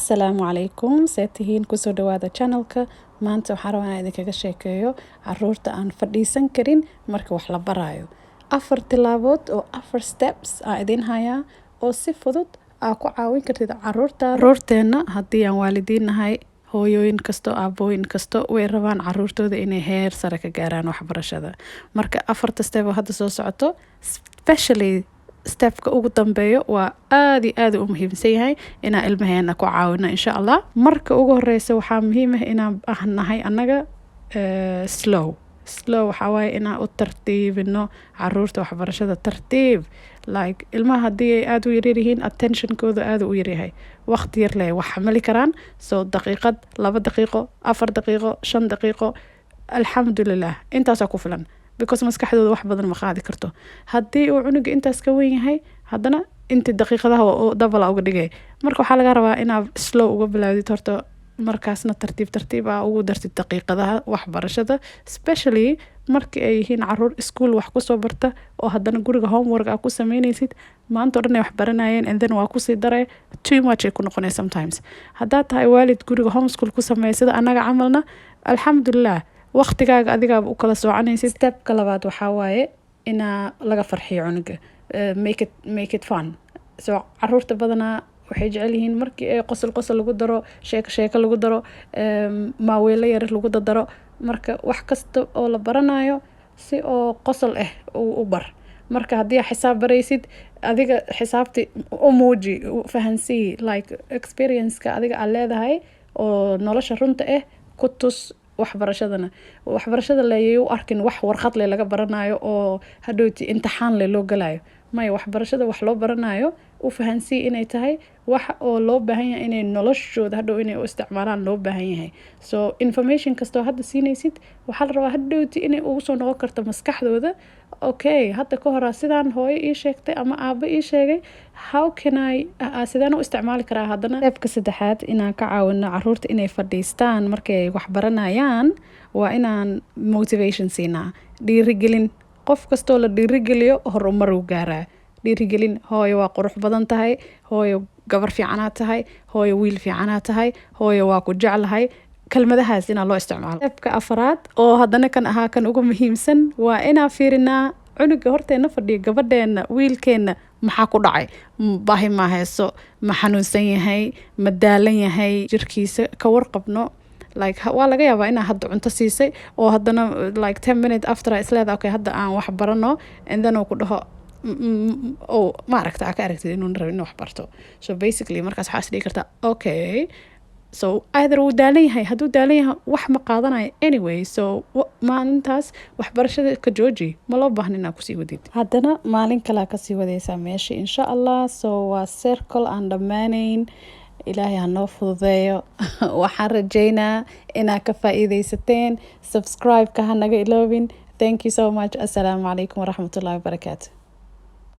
Assalaamu calaykum seetihiin kusoo dhawaada channelka maanta waxaan rabaa inaan idinkaga sheekeeyo caruurta aan fadhiisan karin marka wax la baraayo 4 tilaabood oo 4 steps aan idin hayaa oo si fudud aa ku caawin kartid caruurteena haddii aan waalidiin nahay hooyooyin kasto aabooyin kasto way rabaan caruurtooda inay heer sare ka gaaraan waxbarashada marka 4 step oo hadda soo socoto especially stepka ugu dambeeyo waa aad iyo aad u muhiimsan yahay inaan ilmaheena ku caawino insha Allah marka ugu horeysa waxaa muhiim ah inaan nahay anaga slow waxa waaye inaan u tartiibino caruurta waxbarashada tartiib like ilmaha haddii ay aad u yaryihiin attentionkooda aad u yaryahay waqti yar leh wax xamili karaan soo daqiiqad 2 daqiiqo 4 daqiiqo 5 daqiiqo alxamdulillah intaasaa ku filan because maskaxdooda wax badan ma qaadi karto haddii uu cunuga intaas ka weyn yahay haddana inta daqiiqadaha oo double uga dhigay marka waxaa laga rabaa inaad slow uga bilaawdid horta markaasna tartiib ugu dartid daqiiqadaha waxbarashada especially markii ay yihiin caruur school wax ku soo barta oo haddana guriga homework ku sameynaysid maanta dhan ay wax baranayeen and then waa ku sii daray too much ay ku noqonay sometimes haddaa tahay waalid guriga homeschool ku sameeya sida anaga camalna alxamdulillah waqtigaaga adiga u kala soocanaysid stepka labaad waxaa waaye inaa laga farxiyo cunuga make it fun soo caruurta badanaa waxay jecel yihiin markii ay qosol lagu daro sheeko lagu daro maaweelo yar lagu daro marka wax kasta oo la baranayo si oo qosol ah u bar marka haddii xisaab baraysid adiga xisaabti u muuji fahansii like experience-ka adiga aad leedahay oo nolosha runta ah ku tus waxbarashada leeyay u arkin wax warqad leh laga baranayo oo hadhowti imtixaan leh loo galayo may waxbarashada wax loo baranayo u fahansii inay tahay wax oo loo baahan yahay inay noloshooda hadhow inay u isticmaalaan loo baahan yahay so information kasto hadda siinaysid waxaa la rabaa hadhowti inay ugu soo noqon karto maskaxdooda okay hadda ka hor sidaan hooyo ii sheegtay ama aabba ii sheegay how can I sidaan u isticmaali karaa haddana stepka saddexaad inaan ka caawino caruurta inay fadhiistaan markay wax baranayaan waa inaan motivation siinaa dhiirigelin qof kastoo la dhiirigeliyo horumar uu gaaraa dhiirigelin hooyo waa qurux badan tahay hooyo gabar fiicanaa tahay hooyo wiil fiicanaa tahay hooyo waa ku jeclahay kelmadahaas inaa loo isticmaalo stepka afraad oo haddana kan ahaa kan ugu muhiimsan waa inaan fiirinaa cunuga horteena fadhiyo gabadheena wiilkeena maxaa ku dhacay baahi ma hayso ma xanuunsan yahay ma daalan yahay jirkiisa ka warqabno like waa laga yaabaa inaa hadda cunto siisay oo haddana like 10 minutes after isleeda okay hadda aan wax barano and then uu ku dhaho ma aragta ka aragtid inuu rabo inuu wax barto so basically markaas waxaa isdhihi kartaa okay so either uu daalan yahay hadduu daalan yahay wax ma qaadanayo anyway so maalintaas waxbarashada ka jooji ma loo baahna inaa kusii wadid haddana maalin kalea kasii wadaysaa meesha insha Allah so waa circle aan dhammaanayn ilaahay ha noo fududeeyo waxaan rajaynaa inaa ka faa'iidaysateen subscribe-ka ha naga iloobin thank you so much assalaamu calaykum waraxmatullaahi wabarakaatu